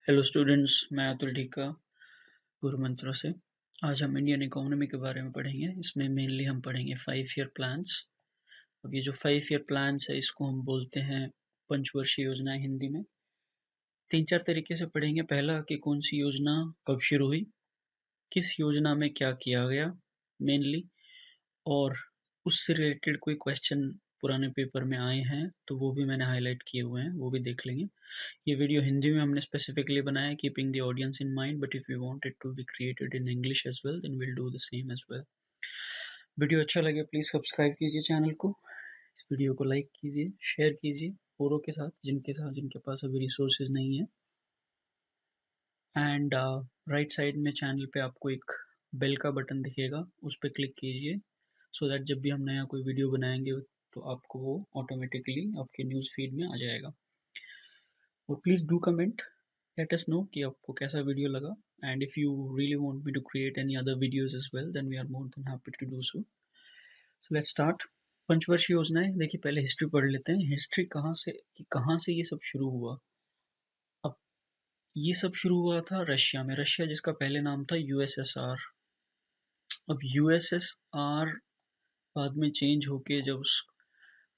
Hello students, मैं अतुल टीका गुरु मंत्रों से। आज हम इंडियन इकोनॉमी के बारे में पढ़ेंगे। इसमें मेनली हम पढ़ेंगे 5 ईयर प्लान्स। अब ये जो 5 ईयर प्लान्स है इसको हम बोलते हैं पंचवर्षीय योजनाएं हिंदी में। 3-4 तरीके से पढ़ेंगे। पहला कि कौन सी योजना कब शुरू हुई, किस योजना में क्या किया गया मेनली, और उससे रिलेटेड कोई क्वेश्चन पुराने पेपर में आए हैं तो वो भी मैंने हाईलाइट किए हुए हैं, वो भी देख लेंगे। ये वीडियो हिंदी में हमने स्पेसिफिकली बनाया है, keeping the audience in mind, but if you want it to be created in English as well then will do the same as well. Video अच्छा लगे प्लीज सब्सक्राइब कीजिए चैनल को, इस वीडियो को लाइक कीजिए, share कीजिए औरों के साथ जिनके पास अभी रिसोर्सेज नहीं है। एंड राइट साइड में चैनल पे आपको एक बेल का बटन दिखेगा, उस पर क्लिक कीजिए सो दैट जब भी हम नया कोई वीडियो बनाएंगे तो आपको वो ऑटोमेटिकली आपके न्यूज़ फीड में आ जाएगा। और please do comment, let us know कि आपको कैसा वीडियो लगा, and if you really want me to create any other videos as well then we are more than happy to do so. So let's start. पंचवर्षीय योजनाएं, देखिए पहले history पढ़ लेते हैं। हिस्ट्री कहाँ से ये सब शुरू हुआ। अब ये सब शुरू हुआ था रशिया में, रशिया जिसका पहले नाम था यूएसएसआर। अब यूएसएसआर बाद में चेंज होके जब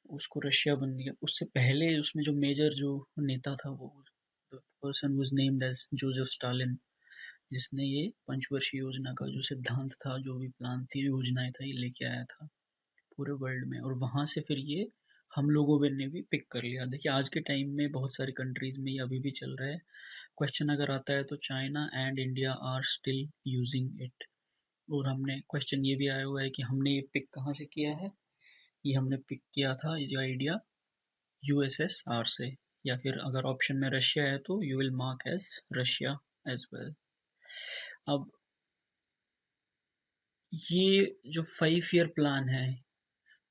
उसको रशिया बन गया, उससे पहले उसमें जो मेजर जो नेता था वो person was named as Joseph Stalin, जिसने ये पंचवर्षीय योजना का जो सिद्धांत था, जो भी प्लान थी, योजनाएं था, ये लेके आया था पूरे वर्ल्ड में। और वहां से फिर ये हम लोगों ने भी पिक कर लिया। देखिए आज के टाइम में बहुत सारी कंट्रीज में ये अभी भी चल रहा है। क्वेश्चन अगर आता है तो China and India are still using it. और हमने क्वेश्चन ये भी आया हुआ है कि हमने ये पिक कहाँ से किया है। ये हमने पिक किया था ये आइडिया यूएसएसआर से, या फिर अगर ऑप्शन में रशिया है तो you will mark as Russia as well. अब ये जो 5 ईयर प्लान है,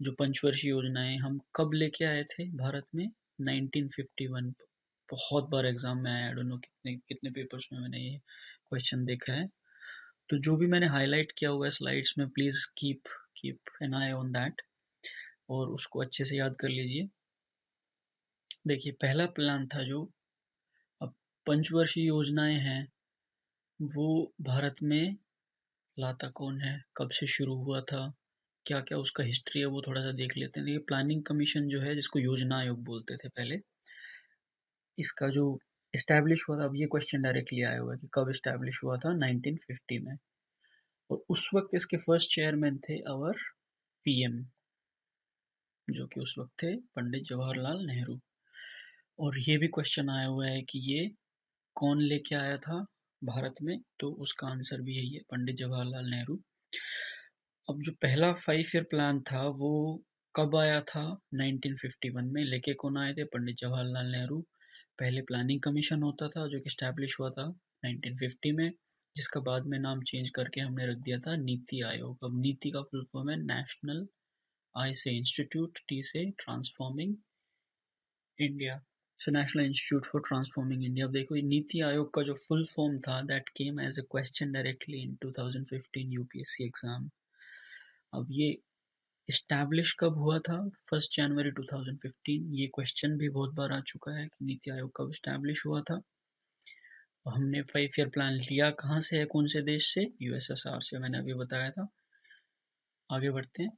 जो पंचवर्षीय योजनाएं, हम कब लेके आए थे भारत में 1951। बहुत बार एग्जाम में आया, आई डोंट नो कितने कितने पेपर्स में मैंने ये क्वेश्चन देखा है। तो जो भी मैंने हाईलाइट किया हुआ है स्लाइड्स में, please keep an I on that और उसको अच्छे से याद कर लीजिए। देखिए पहला प्लान था जो, अब पंचवर्षीय योजनाएं हैं वो भारत में लाता कौन है, कब से शुरू हुआ था, क्या क्या उसका हिस्ट्री है, वो थोड़ा सा देख लेते हैं। ये प्लानिंग कमीशन जो है, जिसको योजना आयोग बोलते थे पहले, इसका जो इस्टेब्लिश हुआ था, अब ये क्वेश्चन डायरेक्टली आया हुआ है कि कब इस्टेब्लिश हुआ था, 1950 में। और उस वक्त इसके फर्स्ट चेयरमैन थे आवर पीएम, जो कि उस वक्त थे पंडित जवाहरलाल नेहरू। और ये भी क्वेश्चन आया हुआ है कि ये कौन लेके आया था भारत में, तो उसका आंसर भी यही है, पंडित जवाहरलाल नेहरू। अब जो पहला 5 ईयर प्लान था वो कब आया था, 1951 में। लेके कौन आए थे, पंडित जवाहरलाल नेहरू। पहले प्लानिंग कमीशन होता था जो कि स्टैब्लिश हुआ था 1950 में, जिसका बाद में नाम चेंज करके हमने रख दिया था नीति आयोग। अब नीति का फुल फॉर्म है नेशनल, आई से इंस्टीट्यूट, टी से transforming India, so national institute for transforming India. अब देखो ये नीति आयोग का जो फुल फॉर्म था, that came as a question directly in 2015 UPSC exam. अब ये इस्टेब्लिश कब हुआ था, 1 जनवरी 2015। ये क्वेश्चन भी बहुत बार आ चुका है कि नीति आयोग कब इस्टेब्लिश हुआ था। हमने 5 ईयर प्लान लिया कहाँ से है, कौन से देश से, यूएसएसआर से, मैंने अभी बताया था। आगे बढ़ते हैं।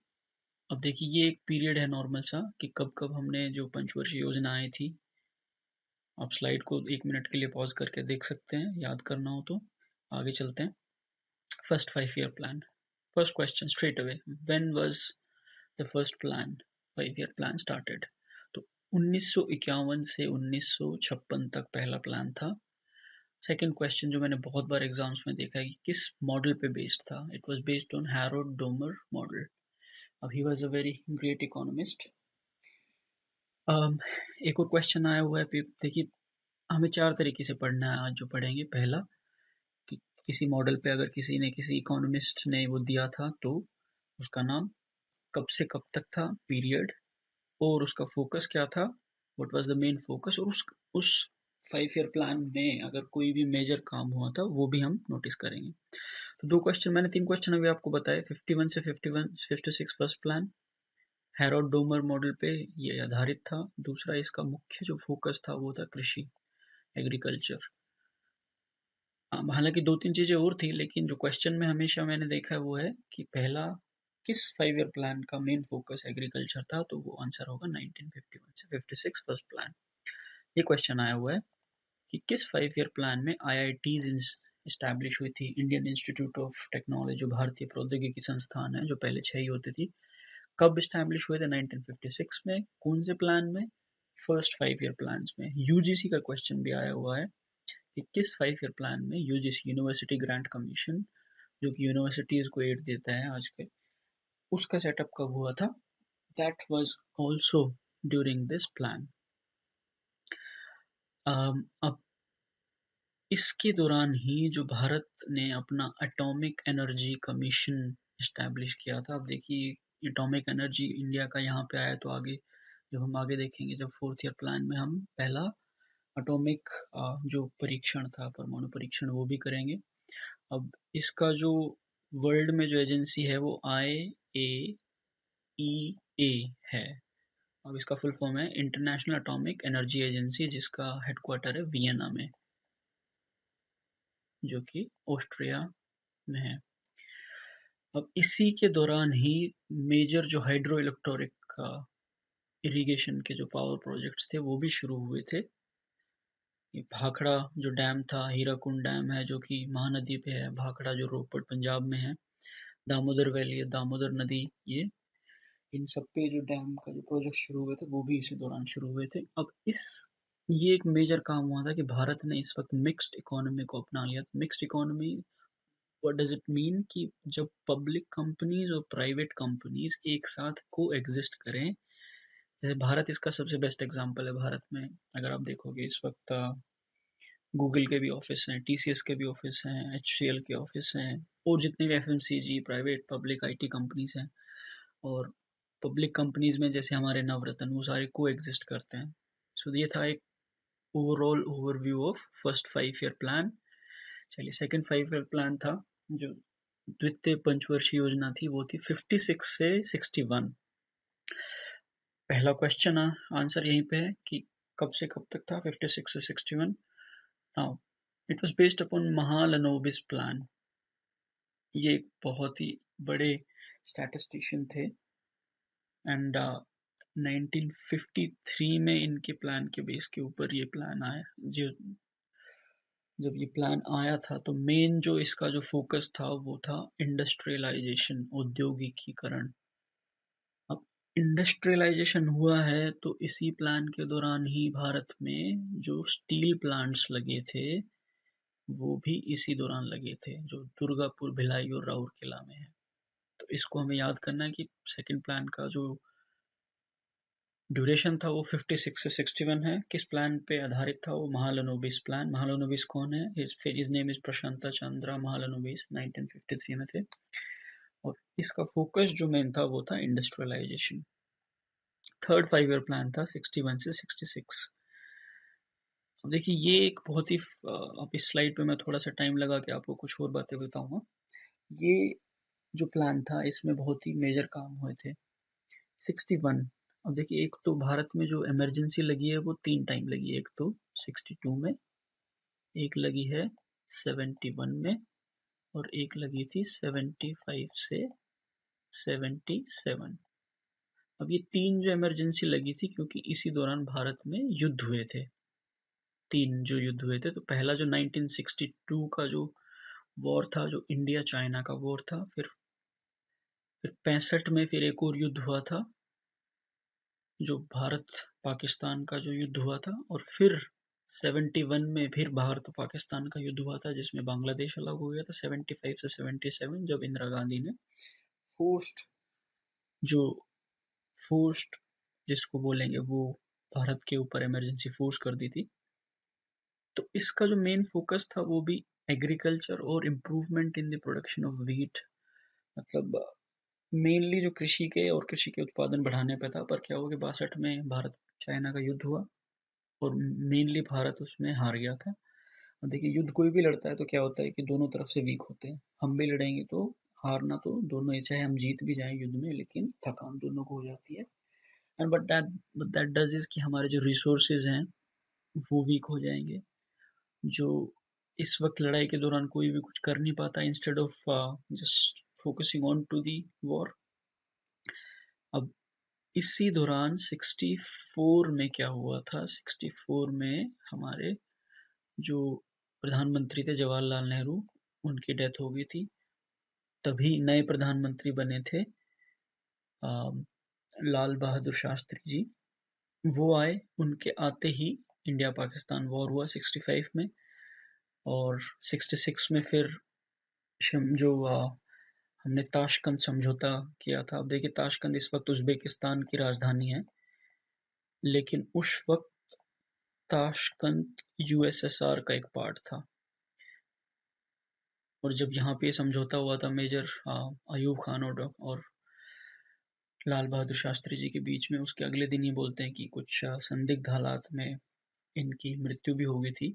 अब देखिए ये एक पीरियड है नॉर्मल सा कि कब कब हमने जो पंचवर्षीय योजना आई थी। आप स्लाइड को 1 मिनट के लिए पॉज करके देख सकते हैं, याद करना हो तो। आगे चलते हैं। First 5 year plan, first question straight away, when was the first plan, 5 year plan started. तो 1951 से 1956 तक पहला प्लान था। सेकंड क्वेश्चन जो मैंने बहुत बार एग्जाम्स में देखा है कि किस मॉडल पे बेस्ड था, it was based on Harrod Domar model. अब he was a very great economist. एक और क्वेश्चन आया हुआ है, देखिए हमें 4 तरीके से पढ़ना है आज जो पढ़ेंगे। पहला कि किसी मॉडल पे अगर किसी इकोनॉमिस्ट ने वो दिया था तो उसका नाम, कब से कब तक था, पीरियड, और उसका फोकस क्या था, what was the main focus, और उस 5 ईयर प्लान में अगर कोई भी मेजर काम हुआ था वो भी हम नोटिस करेंगे। तो 2 क्वेश्चन, मैंने 3 क्वेश्चन अभी आपको बताए। 51 से 56 first plan, Harold Domar model पे ये आधारित था। दूसरा इसका मुख्य जो फोकस था वो था कृषि, एग्रीकल्चर। हालांकि 2-3 चीजें और थी, लेकिन जो क्वेश्चन में हमेशा मैंने देखा है वो है कि पहला किस 5 ईयर प्लान का मेन फोकस एग्रीकल्चर था, तो वो आंसर होगा 1951 से 56 फर्स्ट प्लान। ये क्वेश्चन आया हुआ है कि किस 5 ईयर प्लान में आईआईटीज इस्टेब्लिश हुई थी, इंडियन इंस्टीट्यूट ऑफ टेक्नोलॉजी जो भारतीय प्रौद्योगिकी संस्थान है, जो पहले 6 ही होती थी, कब इस्टेब्लिश हुए थे? 1956 में। कौन से प्लान में? फर्स्ट 5 ईयर प्लान में। यूजीसी का क्वेश्चन भी आया हुआ है कि किस 5 ईयर प्लान में यूजीसी, यूनिवर्सिटी ग्रांट कमीशन, जो कि यूनिवर्सिटीज को एड देता है आज के, उसका सेटअप कब हुआ था? That was also during this plan. अब इसके दौरान ही जो भारत ने अपना एटॉमिक एनर्जी कमीशन इस्टेब्लिश किया था। अब देखिए, एटॉमिक एनर्जी इंडिया का यहाँ पे आया, तो आगे जब हम आगे देखेंगे, जब 4th ईयर प्लान में हम पहला एटॉमिक जो परीक्षण था, परमाणु परीक्षण, वो भी करेंगे। अब इसका जो वर्ल्ड में जो एजेंसी है वो IAEA है। अब इसका फुल फॉर्म है इंटरनेशनल एटॉमिक एनर्जी एजेंसी, जिसका हेडक्वार्टर है वियना में, जो कि ऑस्ट्रिया में है। अब इसी के दौरान ही मेजर जो हाइड्रो इलेक्ट्रिक इरिगेशन के जो पावर प्रोजेक्ट्स थे वो भी शुरू हुए थे। ये भाखड़ा जो डैम था, हीराकुंड डैम है जो कि महानदी पे है, भाखड़ा जो रोपड़ पंजाब में है, दामोदर वैली है, दामोदर नदी, ये इन सब पे जो डैम का जो प्रोजेक्ट शुरू हुए थे वो भी इसी दौरान शुरू हुए थे। अब ये एक मेजर काम हुआ था कि भारत ने इस वक्त मिक्स्ड इकोनॉमी को अपना लिया। Mixed economy, what does it mean? कि जब पब्लिक कंपनीज और प्राइवेट कंपनीज एक साथ को एग्जिस्ट करें। जैसे भारत इसका सबसे बेस्ट एग्जांपल है। भारत में अगर आप देखोगे इस वक्त गूगल के भी ऑफिस हैं, टीसीएस के भी ऑफिस हैं, एचसीएल के ऑफिस हैं, और जितने भी FMCG, private public IT companies हैं, और पब्लिक कंपनीज में जैसे हमारे नवरत्न, वो सारे को एग्जिस्ट करते हैं। सो ये था एक overall overview of first 5 year plan. चलिए, सेकंड 5 ईयर प्लान था, जो द्वितीय पंचवर्षीय योजना थी, वो थी 56 से 61। पहला क्वेश्चन आंसर यहीं पे है कि कब से कब तक था 56 से 61। Now it was based upon Mahalanobis plan. ये एक बहुत ही बड़े स्टैटिस्टिशियन थे, एंड 1953 में इनके प्लान के बेस के ऊपर ये प्लान आया। जो जब ये प्लान आया था तो मेन जो इसका जो फोकस था वो था इंडस्ट्रियलाइजेशन, औद्योगिकीकरण। अब इंडस्ट्रियलाइजेशन हुआ है तो इसी प्लान के दौरान ही भारत में जो स्टील प्लांट्स लगे थे वो भी इसी दौरान लगे थे, जो दुर्गापुर, भिलाई और राउरकेला में है। तो इसको हमें याद करना है कि सेकंड प्लान का जो ड्यूरेशन था वो 56 से 61 है। किस प्लान पे आधारित था? वो महालनोबिस प्लान। महालनोबिस कौन है? हिज नेम इज प्रशांत चंद्रा महालनोबिस, 1953 में थे। और इसका फोकस जो मेन था वो था इंडस्ट्रियलाइजेशन। थर्ड 5 ईयर प्लान था 61 से 66। अब देखिए, ये एक बहुत ही अब इस स्लाइड पे मैं थोड़ा सा टाइम लगा के आपको कुछ और बातें बताऊंगा। ये जो प्लान था इसमें बहुत ही मेजर काम हुए थे। 61, अब देखिए, एक तो भारत में जो इमरजेंसी लगी है वो 3 टाइम लगी है। एक तो 62 में, एक लगी है 71 में, और एक लगी थी 75 से 77। अब ये 3 जो इमरजेंसी लगी थी क्योंकि इसी दौरान भारत में युद्ध हुए थे। 3 जो युद्ध हुए थे, तो पहला जो 1962 का जो वॉर था, जो इंडिया चाइना का वॉर था, फिर 65 में फिर एक और युद्ध हुआ था, जो भारत पाकिस्तान का जो युद्ध हुआ था, और फिर 71 में फिर भारत पाकिस्तान का युद्ध हुआ था, जिसमें बांग्लादेश अलग हो गया था। 75 से 77 जब इंदिरा गांधी ने फोर्स्ड जो फोर्स्ड जिसको बोलेंगे वो भारत के ऊपर इमरजेंसी फोर्स कर दी थी। तो इसका जो मेन फोकस था वो भी एग्रीकल्चर और improvement in the production of wheat, मतलब मेनली जो कृषि के और कृषि के उत्पादन बढ़ाने पे था। पर क्या हुआ कि 62 में भारत चाइना का युद्ध हुआ और मेनली भारत उसमें हार गया था। अब देखिए, युद्ध कोई भी लड़ता है तो क्या होता है कि दोनों तरफ से वीक होते हैं। हम भी लड़ेंगे तो हारना तो दोनों ही, चाहे हम जीत भी जाएं युद्ध में, लेकिन थकान दोनों को हो जाती है। And but that does is कि हमारे जो रिसोर्सेज हैं वो वीक हो जाएंगे। जो इस वक्त लड़ाई के दौरान कोई भी कुछ कर नहीं पाता, instead of just focusing on to the war. अब इसी दौरान 64 में क्या हुआ था, 64 में हमारे जो प्रधानमंत्री थे जवाहरलाल नेहरू, उनकी डेथ हो गई थी। तभी नए प्रधानमंत्री बने थे लाल बहादुर शास्त्री जी। वो आए, उनके आते ही इंडिया पाकिस्तान वॉर हुआ 65 में, और 66 में फिर जो हमने ताशकंद समझौता किया था। अब देखिए, ताशकंद इस वक्त उज्बेकिस्तान की राजधानी है, लेकिन उस वक्त ताशकंद यूएसएसआर का एक पार्ट था। और जब यहाँ पे समझौता हुआ था मेजर अयूब खान और लाल बहादुर शास्त्री जी के बीच में, उसके अगले दिन ही बोलते हैं कि कुछ संदिग्ध हालात में इनकी मृत्यु भी हो गई थी।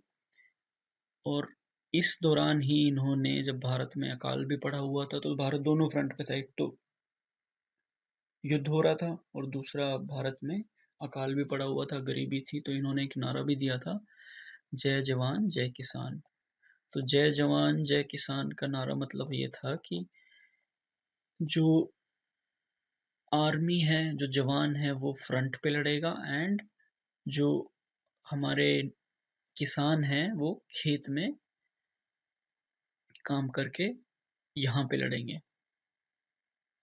और इस दौरान ही इन्होंने, जब भारत में अकाल भी पड़ा हुआ था, तो भारत दोनों फ्रंट पे था, एक तो युद्ध हो रहा था और दूसरा भारत में अकाल भी पड़ा हुआ था, गरीबी थी, तो इन्होंने एक नारा भी दिया था, जय जवान जय किसान। तो जय जवान जय किसान का नारा मतलब ये था कि जो आर्मी है, जो जवान है, वो फ्रंट पे लड़ेगा, एंड जो हमारे किसान हैं वो खेत में काम करके यहाँ पे लड़ेंगे।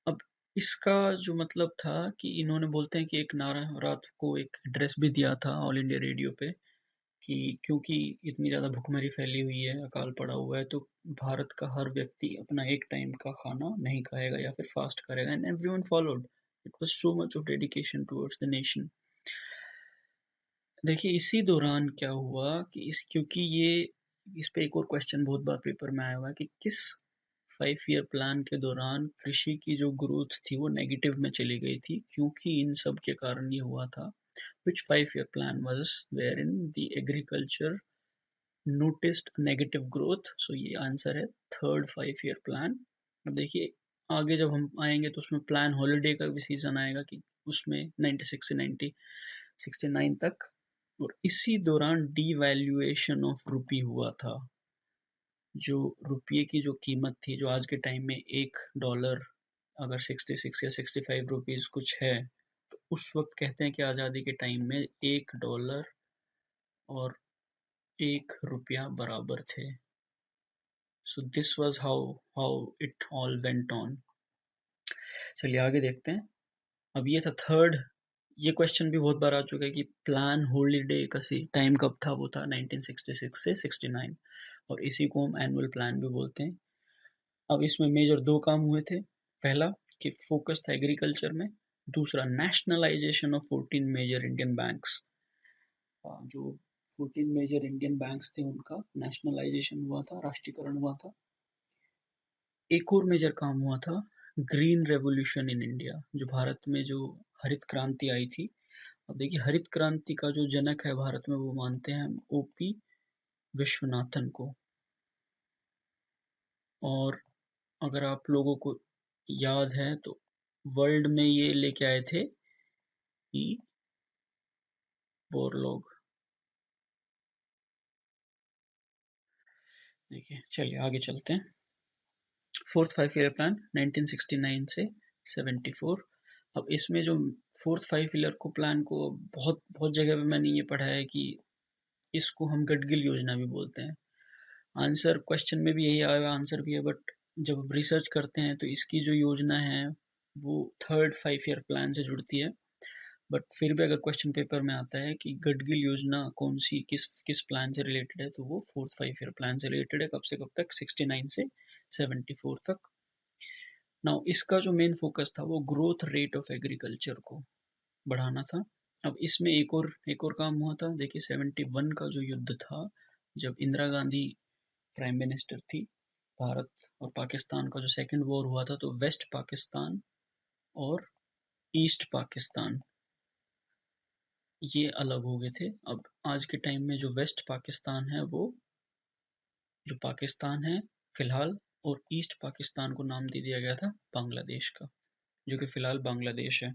अब इसका जो मतलब था कि इन्होंने, बोलते हैं कि एक नारा, रात को एक एड्रेस भी दिया था ऑल इंडिया रेडियो पे, कि क्योंकि इतनी ज़्यादा भुखमरी फैली हुई है, अकाल पड़ा हुआ है, तो भारत का हर व्यक्ति अपना एक टाइम का खाना नहीं खाएगा या फिर फास्ट करेगा, and everyone followed. It was so much of dedication towards the nation. देखिए, इसी दौरान क्या हुआ कि क्योंकि ये, इस पे एक और क्वेश्चन बहुत बार पेपर में आया हुआ है कि किस 5 ईयर प्लान के दौरान कृषि की जो ग्रोथ थी वो नेगेटिव में चली गई थी, क्योंकि इन सब के कारण ये हुआ था। Which 5 year plan was wherein the agriculture noticed negative growth? So ये आंसर है थर्ड 5 year प्लान। अब देखिए, आगे जब हम आएंगे तो उसमें प्लान हॉलिडे का भी सीजन आएगा, कि उसमें 96 से 69 तक। और इसी दौरान डीवैल्यूएशन ऑफ रुपी हुआ था। जो रुपये की जो कीमत थी, जो आज के टाइम में $1 अगर 66 या 65 रुपीज कुछ है, तो उस वक्त कहते हैं कि आज़ादी के टाइम में $1 और ₹1 बराबर थे। So this was how it all went on. चलिए आगे देखते हैं। अब ये था थर्ड। ये क्वेश्चन भी बहुत बार आ चुका है कि प्लान हॉलिडे का टाइम कब था, वो था 1966 से 69, और इसी को हम एनुअल प्लान भी बोलते हैं। अब इसमें मेजर 2 काम हुए थे। पहला कि फोकस था एग्रीकल्चर में, दूसरा nationalisation of 14 major Indian banks. जो 14 मेजर इंडियन बैंक्स थे उनका नेशनलाइजेशन हुआ था, राष्ट्रीयकरण हुआ था। एक और मेजर काम हुआ था, ग्रीन रेवोल्यूशन इन इंडिया, जो भारत में जो हरित क्रांति आई थी। अब देखिए, हरित क्रांति का जो जनक है भारत में, वो मानते हैं ओपी विश्वनाथन को। और अगर आप लोगों को याद है तो वर्ल्ड में ये लेके आए थे ई बोरलॉग। देखिए, चलिए आगे चलते हैं। फोर्थ 5 ईयर प्लान 1969 से 74। अब इसमें जो फोर्थ 5 ईयर को प्लान को, बहुत बहुत जगह पे मैंने ये पढ़ा है कि इसको हम गडगिल योजना भी बोलते हैं। आंसर क्वेश्चन में भी यही आया, आंसर भी है, बट जब आप रिसर्च करते हैं तो इसकी जो योजना है वो थर्ड 5 ईयर प्लान से जुड़ती है। बट फिर भी अगर क्वेश्चन पेपर में आता है कि गडगिल योजना कौन सी, किस किस प्लान से रिलेटेड है, तो वो फोर्थ 5 ईयर प्लान से रिलेटेड है। कब से कब तक? 69 से 74 तक। नाउ इसका जो मेन फोकस था वो ग्रोथ रेट ऑफ एग्रीकल्चर को बढ़ाना था। अब इसमें एक और काम हुआ था। देखिए, 71 का जो युद्ध था, जब इंदिरा गांधी प्राइम मिनिस्टर थी, भारत और पाकिस्तान का जो सेकंड वॉर हुआ था, तो वेस्ट पाकिस्तान और ईस्ट पाकिस्तान ये अलग हो गए थे। अब आज के टाइम में जो वेस्ट पाकिस्तान है वो जो पाकिस्तान है फिलहाल, और ईस्ट पाकिस्तान को नाम दे दिया गया था बांग्लादेश का, जो कि फिलहाल बांग्लादेश है।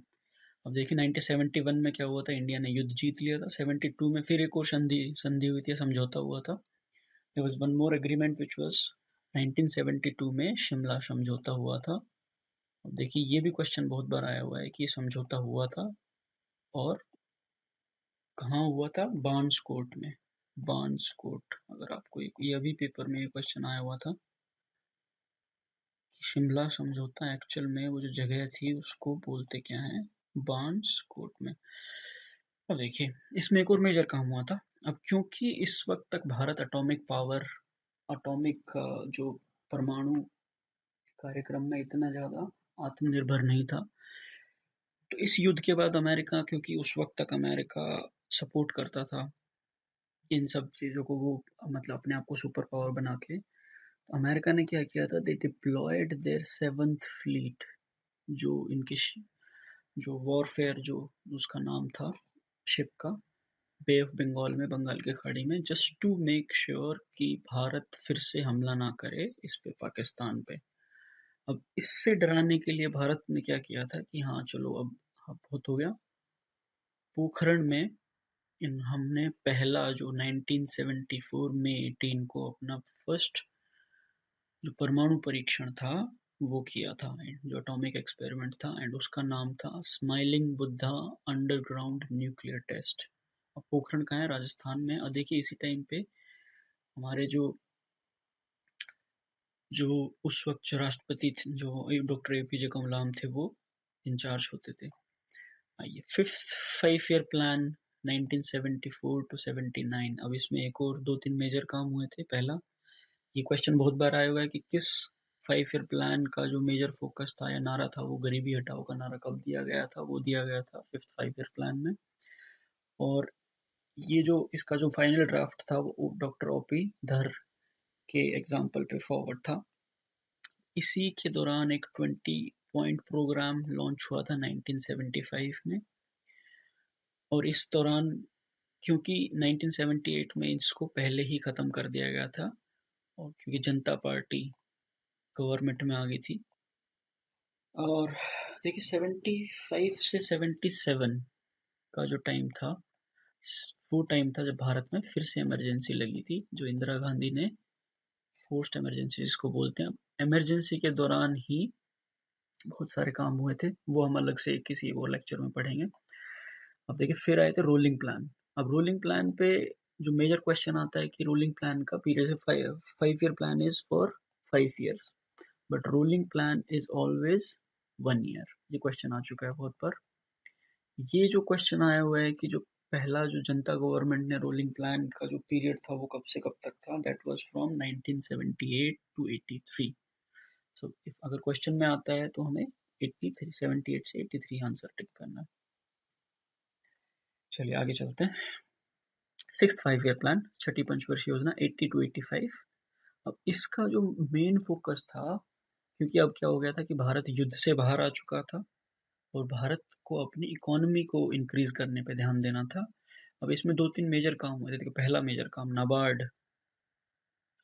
अब देखिए, 1971 में क्या हुआ था, इंडिया ने युद्ध जीत लिया था। 72 में फिर एक और संधि संधि हुई थी, समझौता हुआ था, there was one more agreement which was 1972 में शिमला समझौता हुआ था। अब देखिए ये भी क्वेश्चन बहुत बार आया हुआ है कि समझौता हुआ था और कहाँ हुआ था? बार्न्स कोर्ट में। बार्न्स कोर्ट, अगर आपको ये अभी पेपर में ये क्वेश्चन आया हुआ था कि शिमला समझौता एक्चुअल में वो जो जगह थी उसको बोलते क्या है? बार्न्स कोर्ट में। अब देखिए इसमें एक और मेजर काम हुआ था। अब क्योंकि इस वक्त तक भारत एटॉमिक पावर, एटॉमिक जो परमाणु कार्यक्रम में इतना ज्यादा आत्मनिर्भर नहीं था, तो इस युद्ध के बाद अमेरिका, क्योंकि उस वक्त तक अमेरिका सपोर्ट करता था इन सब चीजों को, वो मतलब अपने आप को सुपर पावर बना के, तो अमेरिका ने क्या किया था? दे डिप्लॉयड देयर सेवंथ फ्लीट, जो इनकी जो वॉरफेयर, जो उसका नाम था शिप का, बे ऑफ बंगाल में, बंगाल की खाड़ी में, जस्ट टू मेक श्योर कि भारत फिर से हमला ना करे इस पे, पाकिस्तान पे। अब इससे डराने के लिए भारत ने क्या किया था कि हाँ चलो अब बहुत हो गया। पोखरण में हमने पहला जो 1974 में 18 को अपना फर्स्ट जो परमाणु परीक्षण था वो किया था, जो एटॉमिक एक्सपेरिमेंट था, एंड उसका नाम था smiling Buddha underground nuclear test. अब पोखरण कहाँ है? राजस्थान में। और देखिए इसी टाइम पे हमारे जो उस वक्त जो राष्ट्रपति थे, जो डॉक्टर एपीजे कलाम थे, वो इंचार्ज होते थे। आइए, फिफ्थ 5 ईयर प्लान 1974 टू 79। अब इसमें एक और दो तीन मेजर काम हुए थे। पहला, ये क्वेश्चन बहुत बार आया हुआ है कि किस 5 ईयर प्लान का जो मेजर फोकस था या नारा था, वो गरीबी हटाओ का नारा कब दिया गया था? वो दिया गया था फिफ्थ 5 ईयर प्लान में। और ये जो इसका जो फाइनल ड्राफ्ट था वो डॉक्टर ओपी धर के एग्जाम्पल पे फॉरवर्ड था। इसी के दौरान एक 20 पॉइंट प्रोग्राम लॉन्च हुआ था 1975 में। और इस दौरान, क्योंकि 1978 में इसको पहले ही खत्म कर दिया गया था, और क्योंकि जनता पार्टी गवर्नमेंट में आ गई थी, और देखिए 75 से 77 का जो टाइम था, वो टाइम था जब भारत में फिर से इमरजेंसी लगी थी, जो इंदिरा गांधी ने फोर्स्ड इमरजेंसी जिसको बोलते हैं। इमरजेंसी के दौरान ही बहुत सारे काम हुए थे, वो हम अलग से किसी वो लेक्चर में पढ़ेंगे। अब देखिए फिर आए थे रोलिंग प्लान। अब रोलिंग प्लान पे जो मेजर क्वेश्चन आता है कि रोलिंग प्लान का पीरियड से 5 year plan is for 5 years, but rolling plan is always 1 year. ये क्वेश्चन आ चुका है बहुत बार। ये जो क्वेश्चन आया हुआ है कि जो पहला जो जनता गवर्नमेंट ने रोलिंग प्लान का जो पीरियड था वो कब से कब तक था, that was from 1978 to 83। So if अगर क्वेश्चन में आता है तो हमें 83 78 से 83 आंसर टिक करना है। चलिए आगे चलते हैं। सिक्स्थ 5 ईयर प्लान, छठी पंचवर्षीय योजना 80 टू 85। अब इसका जो मेन फोकस था, क्योंकि अब क्या हो गया था कि भारत युद्ध से बाहर आ चुका था और भारत को अपनी इकोनॉमी को इंक्रीज करने पे ध्यान देना था। अब इसमें दो तीन मेजर काम हुए थे। देखिए पहला मेजर काम नाबार्ड।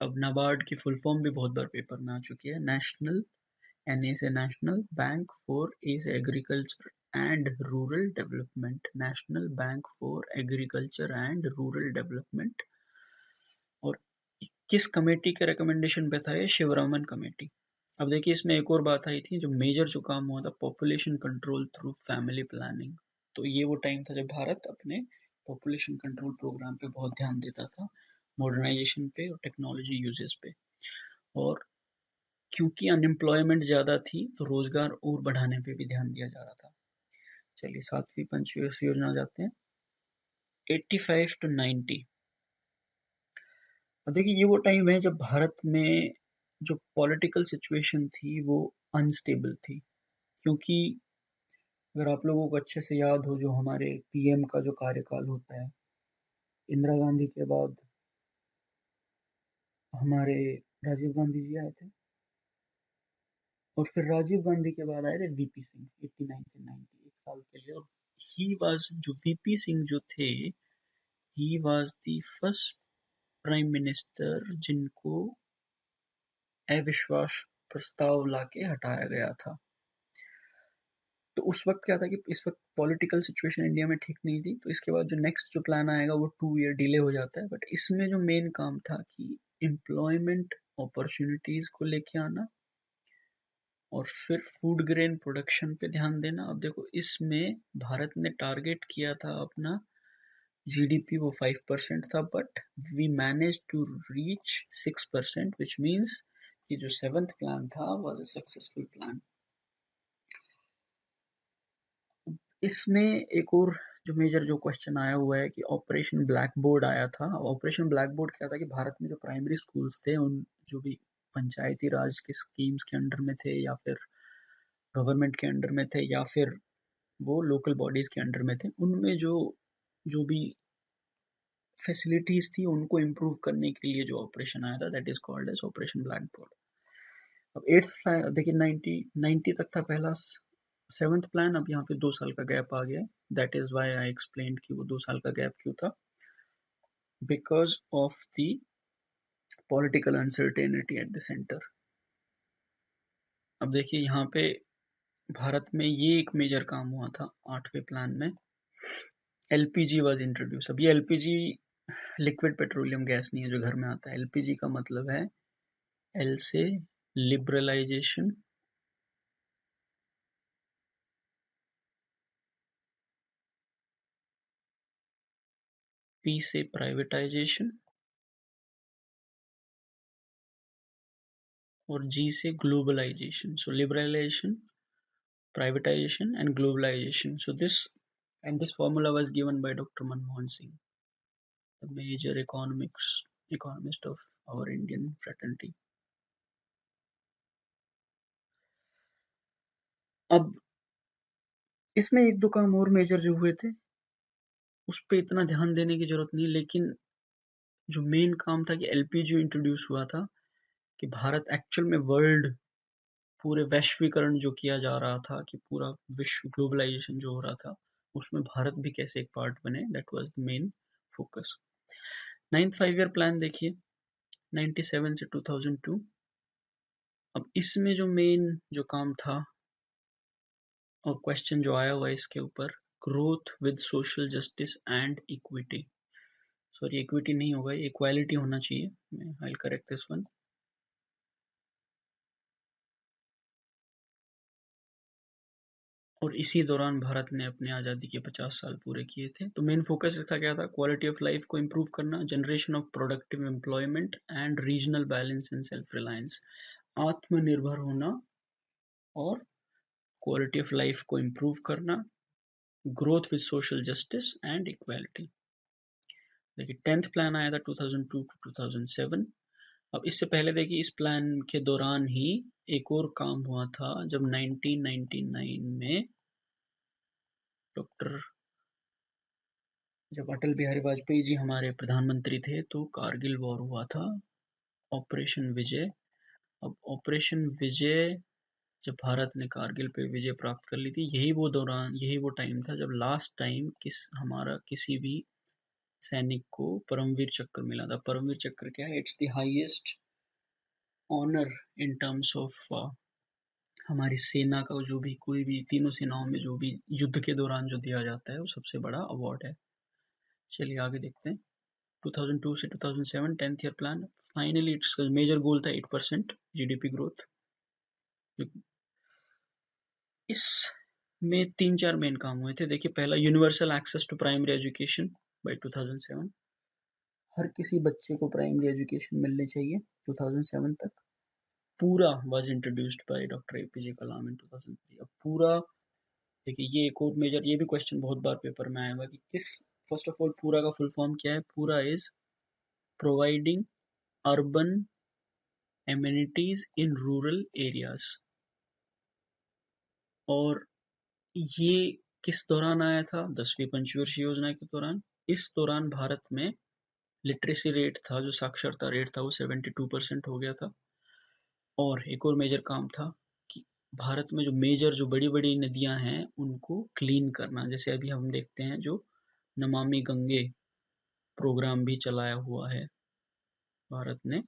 अब नाबार्ड की फुल फॉर्म भी बहुत बार पेपर में आ चुकी है। नेशनल, एनए से नेशनल बैंक, फॉर ए से agriculture and rural development, national bank for agriculture and rural development. और किस कमेटी के रिकमेंडेशन पे था ये? शिवरामन कमेटी। अब देखिए इसमें एक और बात आई थी, जो मेजर जो काम हुआ था, population control through family planning. तो ये वो टाइम था जब भारत अपने पॉपुलेशन कंट्रोल प्रोग्राम पे बहुत ध्यान देता था, मॉडर्नाइजेशन पे और टेक्नोलॉजी यूजेस पे। और क्योंकि अनएम्प्लॉयमेंट ज्यादा थी तो रोजगार और बढ़ाने पे भी ध्यान दिया जा रहा था। चलिए सातवीं पंचवर्षीय योजना जाते हैं, 85 टू 90। अब देखिए ये वो टाइम है जब भारत में जो पॉलिटिकल सिचुएशन थी वो अनस्टेबल थी। क्योंकि अगर आप लोगों को अच्छे से याद हो, जो हमारे पीएम का जो कार्यकाल होता है, इंदिरा गांधी के बाद हमारे राजीव गांधी जी आए थे, और फिर राजीव गांधी के बाद आए थे वीपी सिंह 89 से 90, एक साल के लिए। और ही वाज, जो वीपी सिंह जो थे, he was the first prime minister जिनको अविश्वास प्रस्ताव लाके हटाया गया था। तो उस वक्त क्या था कि इस वक्त पॉलिटिकल सिचुएशन इंडिया में ठीक नहीं थी, तो इसके बाद जो नेक्स्ट जो प्लान आएगा वो 2 ईयर डिले हो जाता है। बट इसमें जो मेन काम था कि एम्प्लॉयमेंट अपॉर्चुनिटीज को लेके आना, और फिर फूड ग्रेन प्रोडक्शन पे ध्यान देना। अब देखो इसमें भारत ने टारगेट किया था अपना जीडीपी, वो 5% था, but we manage to reach 6%, which means कि जो 7th प्लान था वॉज अ सक्सेसफुल प्लान। इसमें एक और जो मेजर जो क्वेश्चन आया हुआ है कि ऑपरेशन ब्लैक बोर्ड आया था। ऑपरेशन ब्लैक बोर्ड क्या था कि भारत में जो प्राइमरी स्कूल्स थे, उन जो भी पंचायती राज के स्कीम्स के अंडर में थे, या फिर गवर्नमेंट के अंडर में थे, या फिर वो लोकल बॉडीज के अंडर में थे, उनमें जो जो भी फैसिलिटीज थी उनको इम्प्रूव करने के लिए जो ऑपरेशन आया था, that is called as operation black board. अब 8th देखिए 90 तक था पहला 7th प्लान, अब यहाँ पे 2 साल का गैप आ गया। That is why I explain कि वो 2 साल का गैप क्यों था, because of the political uncertainty at the centre. अब देखिए यहाँ पे भारत में ये एक मेजर काम हुआ था 8वें प्लान में, एलपीजी वॉज इंट्रोड्यूस। अब ये एलपीजी लिक्विड पेट्रोलियम गैस नहीं है जो घर में आता है। एलपीजी का मतलब है एल से लिबरलाइजेशन, पी से प्राइवेटाइजेशन, और जी से globalisation. So liberalisation, privatization and globalization. So this formula was given by Dr. Manmohan Singh, the major economist of our Indian fraternity. अब इसमें एक दो काम और मेजर जो हुए थे उस पर इतना ध्यान देने की जरूरत नहीं, लेकिन जो मेन काम था कि एलपीजी इंट्रोड्यूस हुआ था, कि भारत एक्चुअल में वर्ल्ड पूरे वैश्वीकरण जो किया जा रहा था, कि पूरा विश्व ग्लोबलाइजेशन जो हो रहा था, उसमें भारत भी कैसे एक पार्ट बने, that was the main focus. 9th 5 year plan देखिए 97 से 2002। अब इसमें जो मेन जो काम था और क्वेश्चन जो आया हुआ है इसके ऊपर, growth with social justice and equity, sorry equity नहीं होगा, इक्वालिटी होना चाहिए, I will correct this one. और इसी दौरान भारत ने अपने आज़ादी के 50 साल पूरे किए थे। तो मेन फोकस इसका क्या था, क्वालिटी ऑफ लाइफ को इम्प्रूव करना, generation of productive employment and regional balance and self reliance, आत्मनिर्भर होना और क्वालिटी ऑफ लाइफ को इम्प्रूव करना, growth with social justice and equality. देखिए 10th प्लान आया था 2002 टू 2007। अब इससे पहले देखिए इस प्लान के दौरान ही एक और काम हुआ था, जब 1999 में डॉक्टर जब अटल बिहारी वाजपेयी जी हमारे प्रधानमंत्री थे, तो कारगिल वॉर हुआ था, ऑपरेशन विजय। अब ऑपरेशन विजय जब भारत ने कारगिल पे विजय प्राप्त कर ली थी, यही वो टाइम था जब लास्ट टाइम हमारा किसी भी सैनिक को परमवीर चक्र मिला था। परमवीर चक्र क्या है, it's the highest honour in terms of हमारी सेना का, जो भी कोई भी तीनों सेनाओं में जो भी युद्ध के दौरान जो दिया जाता है वो सबसे बड़ा अवार्ड है। चलिए आगे देखते हैं। 2002 से 2007 10th year plan, finally it's major goal था 8% जीडीपी ग्रोथ। इसमें 3-4 मेन काम हुए थे। देखिए पहला, universal access to primary education by 2007, हर किसी बच्चे को प्राइमरी एजुकेशन मिलनी चाहिए 2007 तक। पूरा was introduced by doctor APJ Kalam in 2003। अब पूरा देखिए, ये एक और मेजर, ये भी क्वेश्चन बहुत बार पेपर में आया हुआ कि किस, फर्स्ट ऑफ ऑल पूरा का फुल फॉर्म क्या है। पूरा is providing urban amenities in rural areas. और ये किस दौरान आया था, 10वीं पंचवर्षीय योजना के दौरान। इस दौरान भारत में लिटरेसी रेट था, जो साक्षरता रेट था, वो 72% हो गया था। और एक और मेजर काम था कि भारत में जो मेजर जो बड़ी बड़ी नदियां हैं उनको क्लीन करना, जैसे अभी हम देखते हैं जो नमामि गंगे प्रोग्राम भी चलाया हुआ है भारत ने।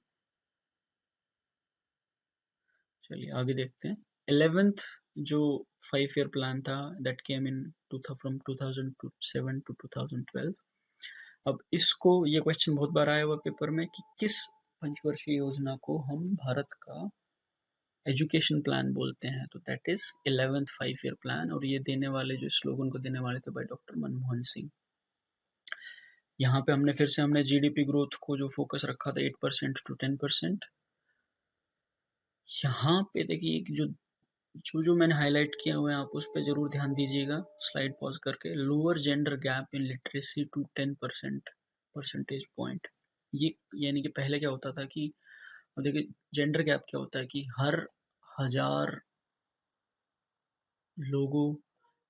चलिए आगे देखते हैं। 11th जो 5 ईयर प्लान था, that came in from 2007 to 2012। अब इसको, ये क्वेश्चन बहुत बार आया हुआ पेपर में कि किस पंचवर्षीय योजना को हम भारत का एजुकेशन प्लान बोलते हैं, तो that is 11th 5 year plan, और ये देने वाले जो स्लोगन को देने वाले थे भाई डॉक्टर मनमोहन सिंह। यहाँ पे हमने जीडीपी ग्रोथ को जो फोकस रखा था 8% to 10%। यहाँ पे देखिए जो जो जो मैंने हाईलाइट किया हुआ है आप उस पर जरूर ध्यान दीजिएगा, स्लाइड पॉज करके। Lower gender gap in literacy to 10% percentage point. ये यानी कि पहले क्या होता था कि, अब देखिए जेंडर गैप क्या होता है कि हर 1000 लोगों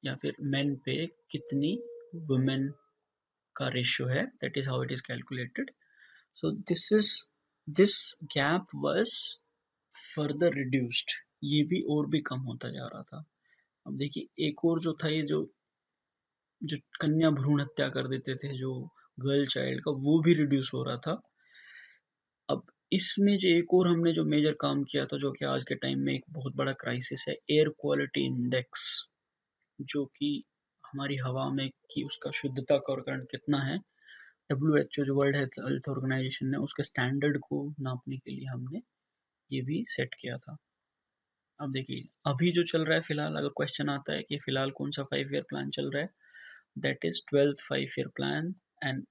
या फिर मेन पे कितनी वुमेन का रेशियो है, that is how it is calculated. So this gap was further reduced, ये भी और भी कम होता जा रहा था। अब देखिए एक और जो था, ये जो जो कन्या भ्रूण हत्या कर देते थे जो गर्ल चाइल्ड का, वो भी रिड्यूस हो रहा था। अब इसमें जो एक और हमने जो मेजर काम किया था, जो कि आज के टाइम में एक बहुत बड़ा क्राइसिस है, एयर क्वालिटी इंडेक्स, जो कि हमारी हवा में की उसका शुद्धता का करण कितना है, WHO जो वर्ल्ड हेल्थ ऑर्गेनाइजेशन ने उसके स्टैंडर्ड को नापने के लिए हमने ये भी सेट किया था। अब देखिए अभी जो चल रहा है फिलहाल, अगर क्वेश्चन आता है कि फिलहाल कौन सा 5 ईयर प्लान चल रहा है, that is 12th 5 year plan, and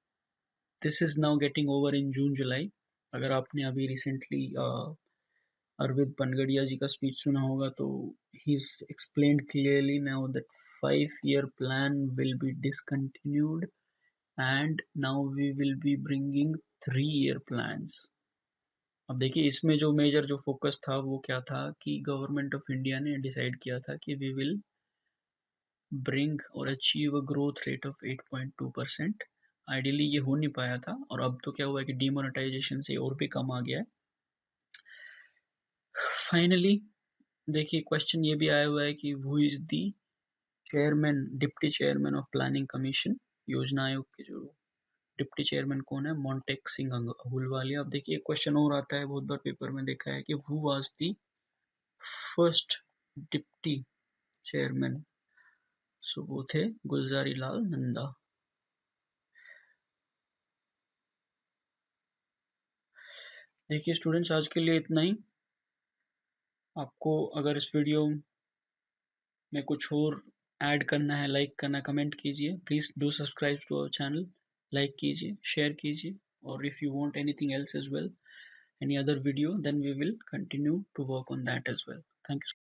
this is now getting over in June July. अगर आपने अभी रिसेंटली अरविंद पनगड़िया जी का स्पीच सुना होगा, तो ही explained clearly now that 5 year plan will be discontinued and now we will be bringing 3 year plans। अब देखिए इसमें जो मेजर जो फोकस था वो क्या था कि गवर्नमेंट ऑफ इंडिया ने डिसाइड किया था कि वी विल ब्रिंग और achieve a growth rate of 8.2%। Ideally ये हो नहीं पाया था, और अब तो क्या हुआ है कि डिमोनेटाइजेशन से और भी कम आ गया है। फाइनली देखिए क्वेश्चन ये भी आया हुआ है कि who is the chairman, deputy chairman of planning commission, योजना आयोग के जो डिप्टी चेयरमैन कौन है, मोन्टेक सिंह अहलूवालिया। अब देखिए क्वेश्चन और आता है, बहुत बार पेपर में देखा है कि who was the first deputy chairman, so वो थे गुलजारी लाल नंदा। देखिए स्टूडेंट्स आज के लिए इतना ही। आपको अगर इस वीडियो में कुछ और ऐड करना है, लाइक करना, कमेंट कीजिए। Please do subscribe to our channel, like कीजिए, शेयर कीजिए, और if you want anything else as well, any other video, then we will continue to work on that as well. Thank you.